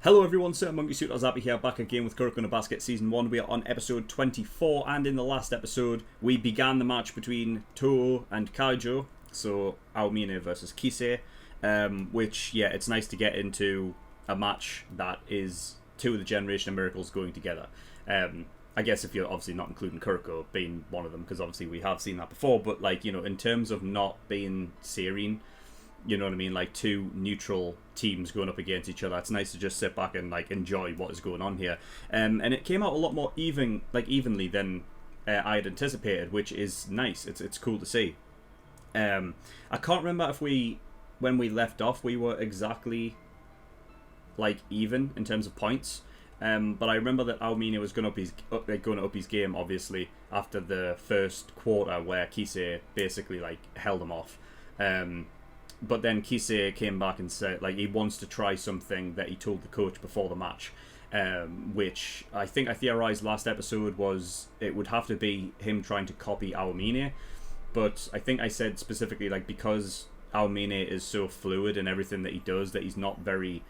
Hello everyone, SirMonkeySuit Azabi here, back again with Kuroko in a Basket Season 1. We are on episode 24, and in the last episode, we began the match between Toho and Kaijo, so Aomine versus Kisei, which, yeah, it's nice to get into a match that is two of the Generation of Miracles going together. I guess if you're obviously not including Kuroko being one of them, because obviously we have seen that before, but, like, you know, in terms of not being serine, you know what I mean, like two neutral teams going up against each other, it's nice to just sit back and like enjoy what is going on here. And it came out a lot more evenly than I had anticipated, which is nice. It's cool to see. I can't remember if when we left off we were exactly like even in terms of points. But I remember that Aomine was going to up his game, obviously, after the first quarter where Kisei basically like held him off. But then Kisei came back and said, like, he wants to try something that he told the coach before the match, which I think I theorized last episode was it would have to be him trying to copy Aomine. But I think I said specifically, like, because Aomine is so fluid in everything that he does, that he's not very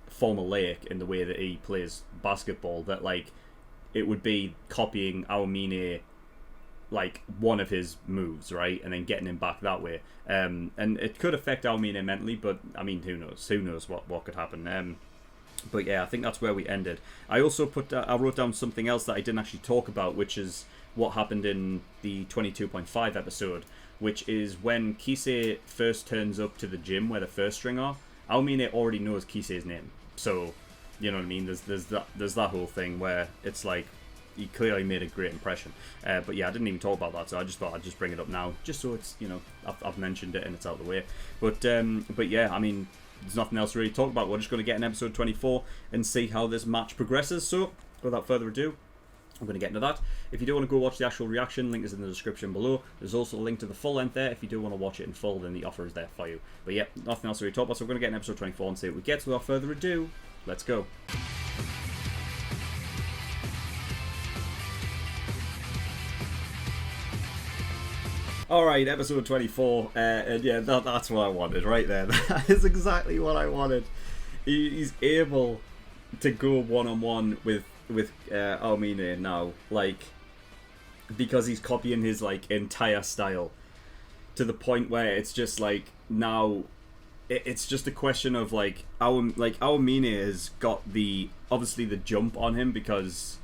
formulaic in the way that he plays basketball, that, like, it would be copying Aomine, like, one of his moves, right, and then getting him back that way. And it could affect Aomine mentally, but, I mean, who knows what could happen. But yeah, I think that's where we ended. I also I wrote down something else that I didn't actually talk about, which is what happened in the 22.5 episode, which is when Kisei first turns up to the gym where the first string are, Aomine already knows Kisei's name. So, you know what I mean, there's that whole thing where it's like, he clearly made a great impression. But yeah, I didn't even talk about that, so I just thought I'd just bring it up now, just so it's, you know, I've mentioned it and it's out of the way. But yeah, I mean, there's nothing else to really talk about. We're just going to get in episode 24 and see how this match progresses. So, without further ado, I'm going to get into that. If you do want to go watch the actual reaction, link is in the description below. There's also a link to the full length there. If you do want to watch it in full, then the offer is there for you. But yeah, nothing else to really talk about, so we're going to get in episode 24 and see what we get. So without further ado, let's go. Alright, episode 24, and yeah, that's what I wanted right there. That is exactly what I wanted. He's able to go one-on-one with Aomine now, like, because he's copying his, like, entire style to the point where it's just, like, now, it's just a question of, like, Aomine has got obviously the jump on him because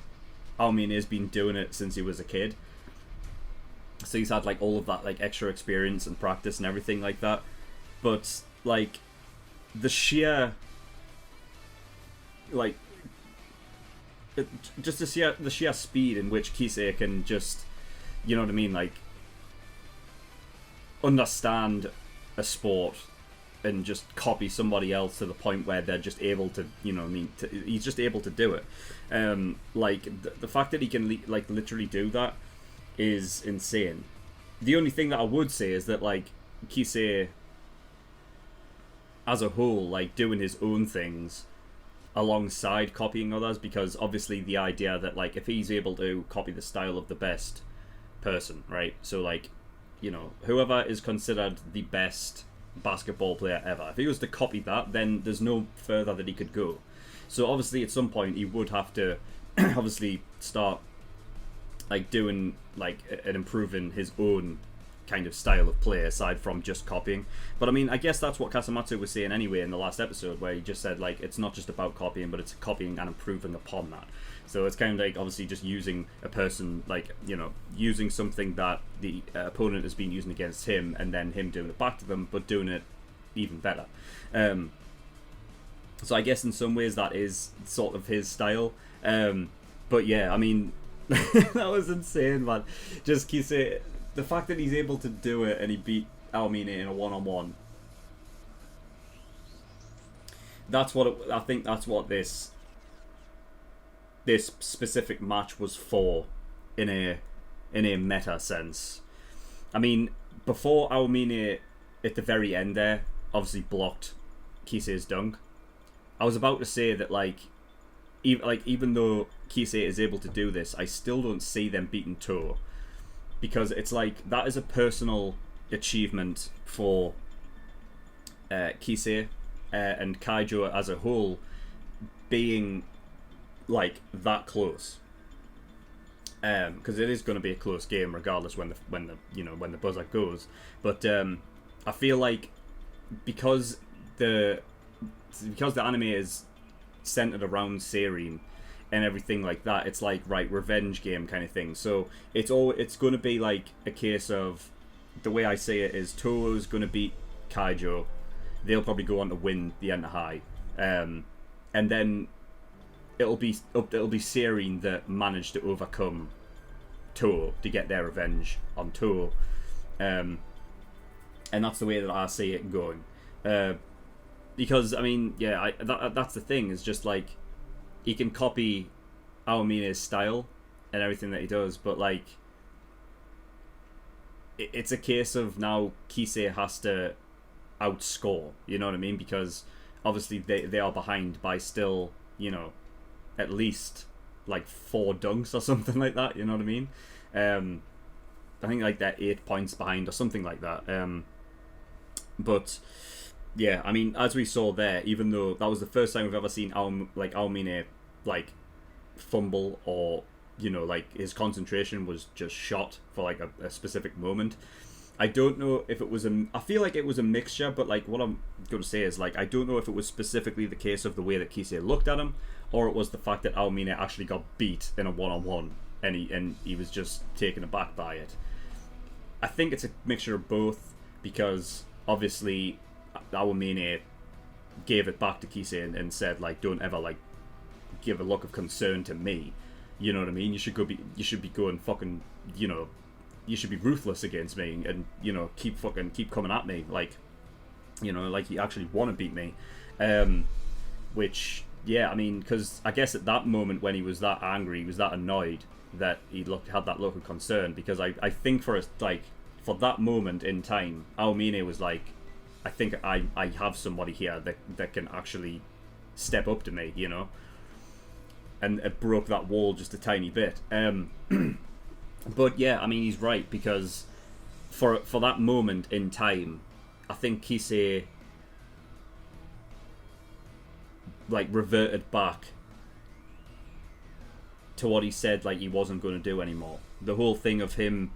Aomine has been doing it since he was a kid. So he's had, like, all of that, like, extra experience and practice and everything like that. But, like, the sheer, like, just the sheer speed in which Kisei can just, you know what I mean, like, understand a sport and just copy somebody else to the point where they're just able to, you know what I mean, he's just able to do it. Like, the fact that he can, like, literally do that is insane. The only thing that I would say is that, like, Kisei as a whole, like, doing his own things alongside copying others, because obviously the idea that, like, if he's able to copy the style of the best person, right, so, like, you know, whoever is considered the best basketball player ever, if he was to copy that, then there's no further that he could go. So obviously at some point he would have to obviously start, like, doing, like, and improving his own kind of style of play aside from just copying. But I mean, I guess that's what Kasamatsu was saying anyway in the last episode, where he just said, like, it's not just about copying, but it's copying and improving upon that. So it's kind of like, obviously, just using a person, like, you know, using something that the opponent has been using against him, and then him doing it back to them, but doing it even better. So I guess in some ways that is sort of his style. But yeah, I mean, that was insane, man. Just Kisei, the fact that he's able to do it and he beat Aomine in a one-on-one. That's what I think. That's what this specific match was for, in a meta sense. I mean, before Aomine at the very end there obviously blocked Kisei's dunk, I was about to say that, like, even though Kisei is able to do this, I still don't see them beating Toho, because it's like, that is a personal achievement for Kisei and Kaijo as a whole, being like that close, because it is going to be a close game regardless when the buzzer goes. But I feel like because the anime is centered around Seirin and everything like that, it's like, right, revenge game kind of thing. So it's going to be like a case of, the way I say it is, Toho's going to beat Kaijo. They'll probably go on to win the Enter High, and then it'll be Seirin that managed to overcome Toho to get their revenge on Toho, and that's the way that I see it going. Because I mean, yeah, that's the thing. Is just like, he can copy Aomine's style and everything that he does, but like, it's a case of now Kisei has to outscore. You know what I mean? Because obviously they are behind by still, at least like 4 dunks or something like that. You know what I mean? I think like they're 8 points behind or something like that. But yeah, I mean, as we saw there, even though that was the first time we've ever seen Aomine like fumble, or like his concentration was just shot for like a specific moment. I don't know if it was I feel like it was a mixture, but like, what I'm going to say is, like, I don't know if it was specifically the case of the way that Kisei looked at him, or it was the fact that Aomine actually got beat in a one-on-one and he was just taken aback by it. I think it's a mixture of both, because obviously Aomine gave it back to Kisei and said, like, don't ever like give a look of concern to me. You know what I mean? You should be going fucking, you should be ruthless against me, and keep coming at me, like, like you actually want to beat me. Which, yeah, I mean, because I guess at that moment when he was that angry, he was that annoyed, that he had that look of concern, because I think for that moment in time, Aomine was like, I think I have somebody here that can actually step up to me, and it broke that wall just a tiny bit. But yeah, I mean, he's right, because for that moment in time, I think Kisei like reverted back to what he said like he wasn't going to do anymore. The whole thing of him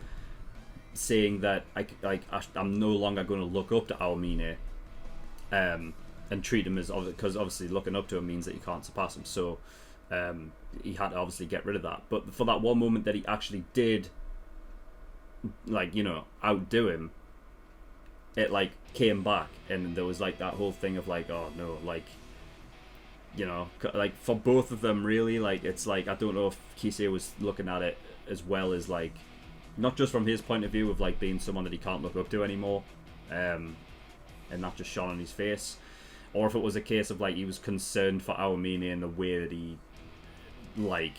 saying that I'm no longer going to look up to Aomine, and treat him as, because obviously looking up to him means that you can't surpass him. So he had to obviously get rid of that. But for that one moment that he actually did, like, outdo him, it like came back, and there was like that whole thing of like, oh no, like, like for both of them really, like, it's like, I don't know if Kisei was looking at it as well as like, not just from his point of view of like being someone that he can't look up to anymore, and that just shone on his face, or if it was a case of like he was concerned for Aomine and the way that he like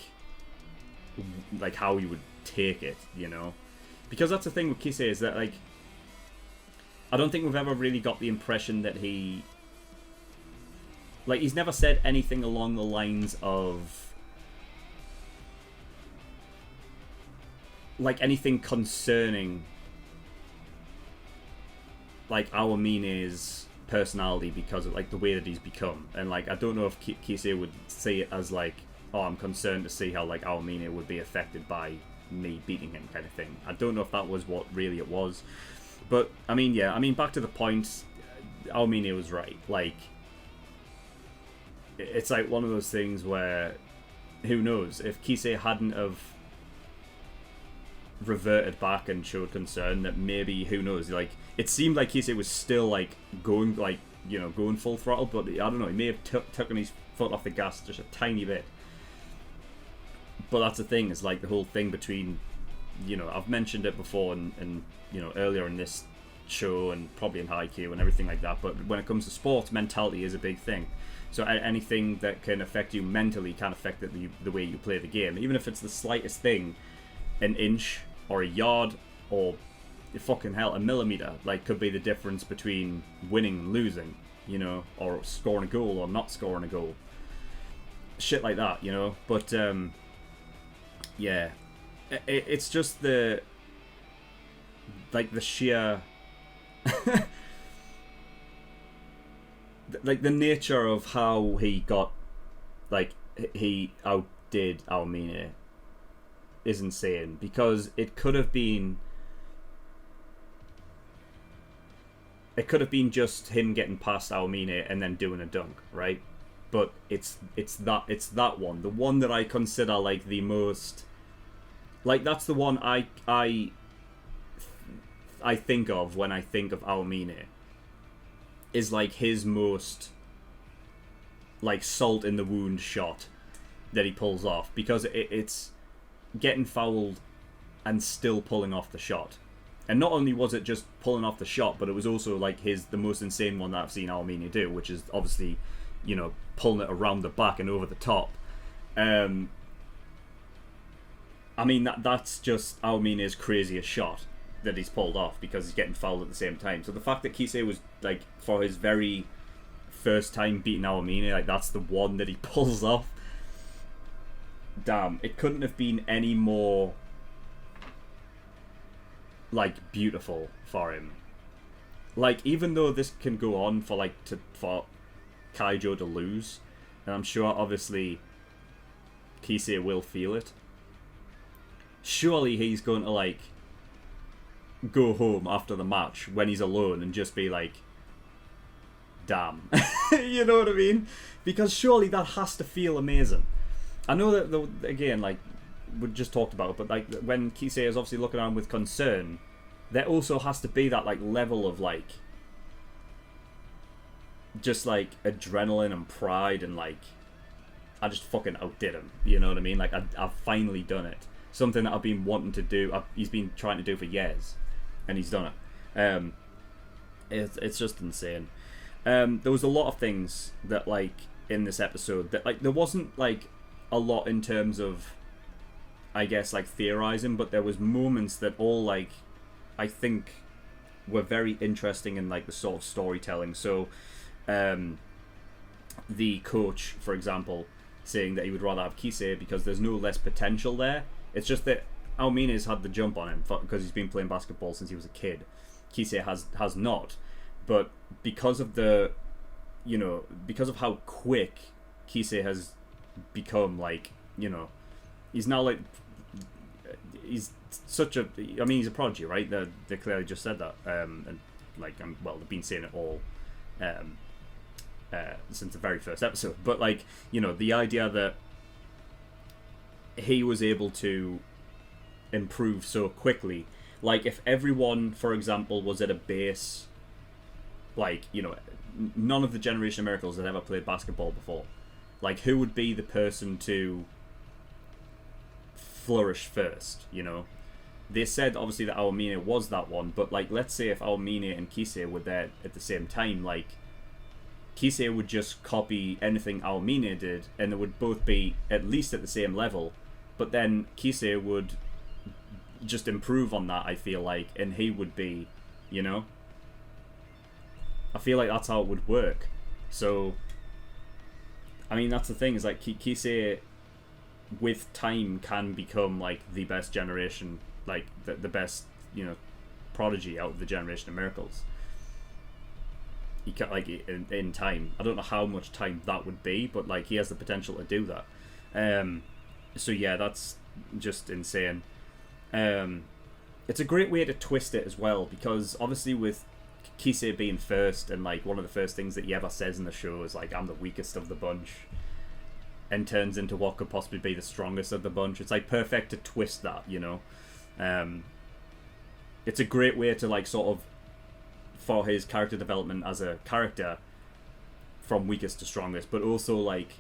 how he would take it, because that's the thing with Kisei, is that like, I don't think we've ever really got the impression that he's never said anything along the lines of like anything concerning like Aomine's personality because of like the way that he's become. And like, I don't know if Kisei would see it as like, oh, I'm concerned to see how like Aomine would be affected by me beating him, kind of thing. I don't know if that was what really it was, but I mean, yeah, I mean, back to the point, Aomine was right. Like, it's like one of those things where, who knows, if Kisei hadn't have reverted back and showed concern, that maybe, who knows, like, it seemed like Kisei was still like going full throttle, but I don't know, he may have taken his foot off the gas just a tiny bit. But that's the thing, is like the whole thing between, I've mentioned it before and earlier in this show and probably in Haikyuu and everything like that, but when it comes to sports, mentality is a big thing. So anything that can affect you mentally can affect the way you play the game, even if it's the slightest thing, an inch or a yard or fucking hell, a millimeter, like, could be the difference between winning and losing, or scoring a goal or not scoring a goal, shit like that, but yeah, it's just the sheer like the nature of how he got like he outdid Aomine is insane, because it could have been just him getting past Aomine and then doing a dunk, right? But it's that one, the one that I consider like the most, like that's the one I think of when I think of Aomine, is like his most like salt in the wound shot that he pulls off, because it's getting fouled and still pulling off the shot. And not only was it just pulling off the shot, but it was also like the most insane one that I've seen Aomine do, which is obviously, you know, pulling it around the back and over the top. I mean, that's just Aomine's craziest shot that he's pulled off, because he's getting fouled at the same time. So the fact that Kisei was like, for his very first time beating Aomine, like that's the one that he pulls off. Damn, it couldn't have been any more like beautiful for him. Like, even though this can go on for like for Kaijo to lose, and I'm sure obviously Kisei will feel it, surely he's going to like go home after the match when he's alone and just be like, damn. You know what I mean? Because surely that has to feel amazing. I know that, again, like we just talked about it, but like when Kisei is obviously looking around with concern, there also has to be that like level of like just like adrenaline and pride, and like I just fucking outdid him. You know what I mean? Like I've finally done it. Something that I've been wanting to do. He's been trying to do for years, and he's done it. It's just insane. There was a lot of things that like in this episode that like there wasn't like a lot in terms of, I guess, like theorizing, but there was moments that all like I think were very interesting in like the sort of storytelling. So the coach, for example, saying that he would rather have Kisei because there's no less potential there. It's just that Aomine's had the jump on him because he's been playing basketball since he was a kid. Kisei has not, but because of because of how quick Kisei has become, like, you know, he's now like, he's such a, I mean, he's a prodigy, right? They clearly just said that, and like, well, they've been saying it all since the very first episode, but like, you know, the idea that he was able to improve so quickly, like if everyone, for example, was at a base, like, you know, none of the Generation of Miracles had ever played basketball before, like who would be the person to flourish first, you know? They said obviously that Aomine was that one, but like let's say if Aomine and Kisei were there at the same time, like Kisei would just copy anything Aomine did and they would both be at least at the same level, but then Kisei would just improve on that, I feel like, and he would be, you know, I feel like that's how it would work. So I mean, that's the thing, is like Kisei with time can become like the best generation, like the best, you know, prodigy out of the Generation of Miracles. He can, like, in time. I don't know how much time that would be, but like he has the potential to do that. So yeah, that's just insane. It's a great way to twist it as well, because obviously with Kisei being first, and like one of the first things that he ever says in the show is like, I'm the weakest of the bunch, and turns into what could possibly be the strongest of the bunch. It's like perfect to twist that, you know. It's a great way to like sort of, for his character development as a character, from weakest to strongest, but also like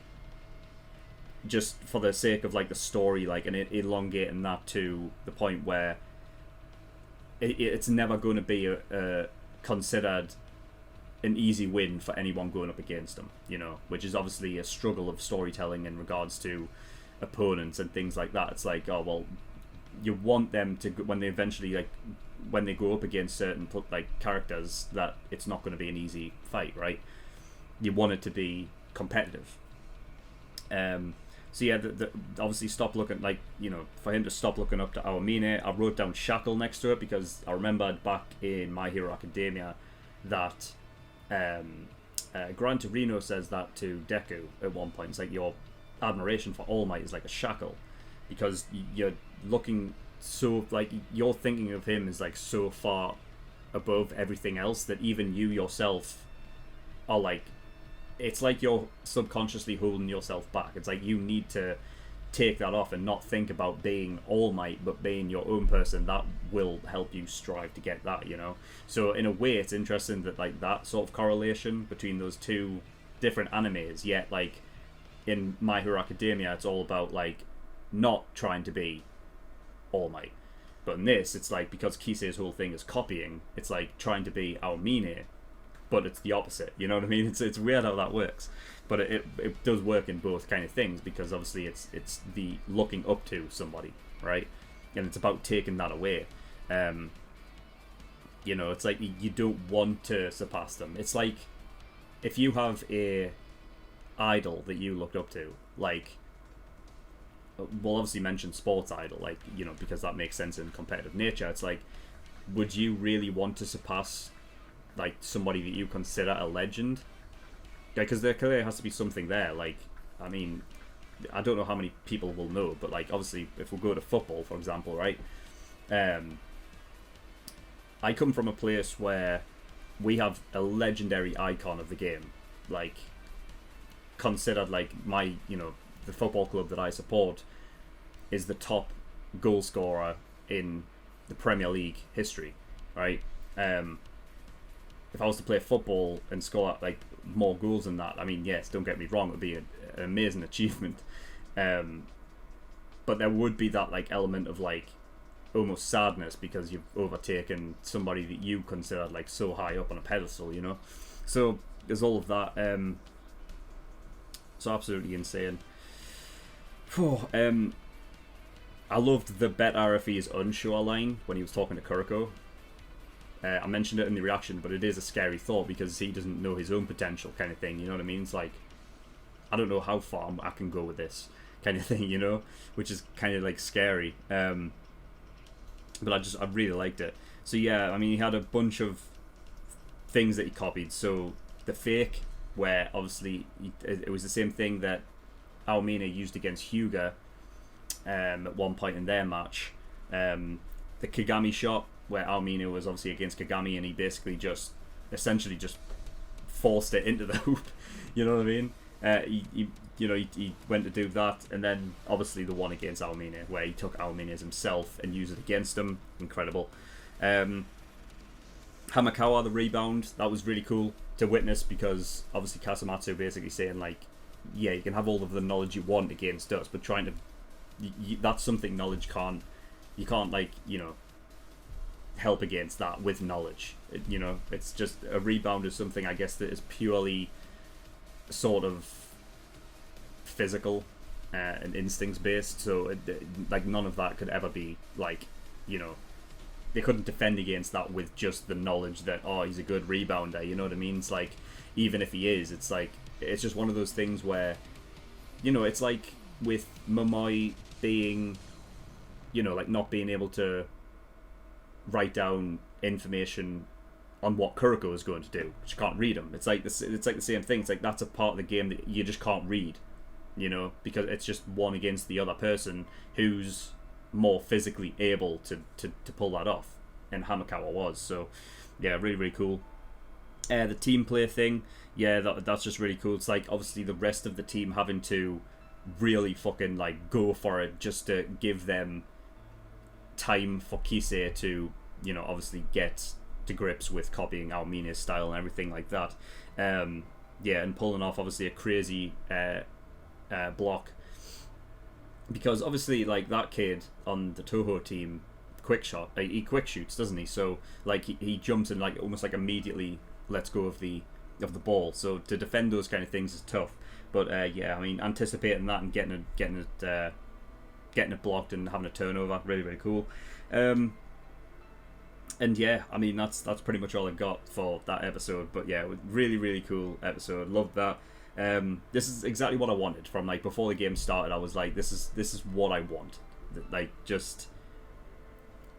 just for the sake of like the story, like, and elongating that to the point where it's never going to be considered an easy win for anyone going up against him, you know, which is obviously a struggle of storytelling in regards to opponents and things like that. It's like, oh well, you want them to, when they eventually, like, when they go up against certain like characters, that it's not going to be an easy fight, right? You want it to be competitive. So yeah, obviously stop looking, like, you know, for him to stop looking up to Aomine. I wrote down Shackle next to it because I remembered back in My Hero Academia that Gran Torino says that to Deku at one point. It's like, you're admiration for All Might is like a shackle, because you're looking so, like, you're thinking of him as like so far above everything else that even you yourself are like, it's like you're subconsciously holding yourself back. It's like you need to take that off and not think about being All Might, but being your own person. That will help you strive to get that, you know. So in a way, it's interesting that like that sort of correlation between those two different animes. Yet like in My Hero Academia, it's all about like not trying to be All Might, but in this, it's like, because Kisei's whole thing is copying, it's like trying to be Aomine, but it's the opposite. You know what I mean? It's weird how that works, but it does work in both kind of things, because obviously it's the looking up to somebody, right? And it's about taking that away. You know, it's like you don't want to surpass them. It's like if you have a idol that you looked up to, like, we'll obviously mention sports idol, like, you know, because that makes sense in competitive nature. It's like, would you really want to surpass like somebody that you consider a legend? Yeah, because there clearly has to be something there. Like, I mean, I don't know how many people will know, but like, obviously, if we go to football, for example, right? I come from a place where we have a legendary icon of the game, like, considered like my, you know, the football club that I support is the top goal scorer in the Premier League history, right? If I was to play football and score like more goals than that, I mean, yes, don't get me wrong, it would be an amazing achievement. But there would be that like element of like almost sadness, because you've overtaken somebody that you consider like so high up on a pedestal, you know? So there's all of that. So absolutely insane. I loved the bet RFE is unsure line when he was talking to Kuroko. I mentioned it in the reaction, but it is a scary thought, because he doesn't know his own potential, kind of thing, you know what I mean? It's like, I don't know how far I can go with this, kind of thing, you know? Which is kind of like scary. But I really liked it. So yeah, I mean, he had a bunch of things that he copied. So the fake, where obviously it was the same thing that Aomine used against Hyuga at one point in their match. The Kagami shot, where Aomine was obviously against Kagami, and he basically just essentially just forced it into the hoop. You know what I mean? He went to do that, and then obviously the one against Aomine, where he took Aomine's himself and used it against him. Incredible. Hamakawa, the rebound, that was really cool to witness, because obviously Kasumatsu basically saying like, yeah, you can have all of the knowledge you want against us, but trying to that's something knowledge can't, you can't like, you know, help against that with knowledge. You know, it's just a rebound is something, I guess, that is purely sort of physical and instincts based, so like none of that could ever be like, you know, they couldn't defend against that with just the knowledge that, oh, he's a good rebounder, you know what I mean? It's like, even if he is, it's like, it's just one of those things where, you know, it's like with Momoi being, you know, like not being able to write down information on what Kuroko is going to do. She can't read him. It's like this. It's like the same thing. It's like that's a part of the game that you just can't read, you know, because it's just one against the other person who's more physically able to pull that off, and Hamakawa was. So yeah, really, really cool. The team play thing, yeah, that's just really cool. It's like obviously the rest of the team having to really fucking like go for it just to give them time for Kisei to, you know, obviously get to grips with copying Aomine's style and everything like that. Yeah, and pulling off obviously a crazy block, because obviously like that kid on the Toho team, quick shot, he quick shoots, doesn't he? So like he jumps and like almost like immediately lets go of the ball. So to defend those kind of things is tough. But yeah, I mean, anticipating that and getting it blocked and having a turnover, really, really cool. And yeah, I mean, that's pretty much all I've got for that episode. But yeah, really, really cool episode. Loved that. This is exactly what I wanted from like before the game started. I was like, this is what I want. Like, just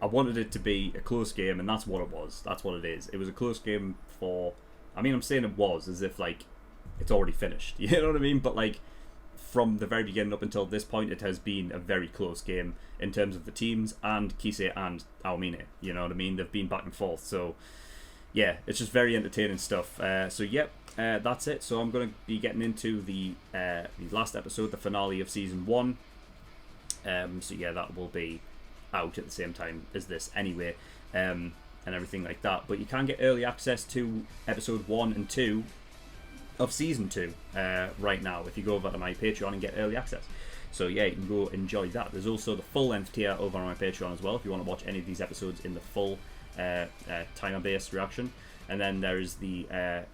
I wanted it to be a close game, and that's what it was. That's what it is. It was a close game for. I mean, I'm saying it was as if like it's already finished. You know what I mean? But like from the very beginning up until this point, it has been a very close game in terms of the teams and Kisei and Aomine. You know what I mean? They've been back and forth. So, yeah, it's just very entertaining stuff. That's it. So I'm going to be getting into the last episode, the finale of Season 1. That will be out at the same time as this anyway, and everything like that. But you can get early access to Episode 1 and 2 of Season 2 right now if you go over to my Patreon and get early access. So yeah, you can go enjoy that. There's also the full-length tier over on my Patreon as well if you want to watch any of these episodes in the full timer-based reaction. And then there's the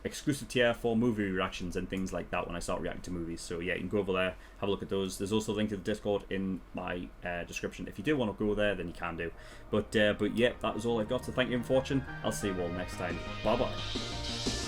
exclusive tier for movie reactions and things like that when I start reacting to movies. So yeah, you can go over there, have a look at those. There's also a link to the Discord in my description. If you do want to go there, then you can do. But yeah, that was all I've got. So thank you for watching. I'll see you all next time. Bye bye.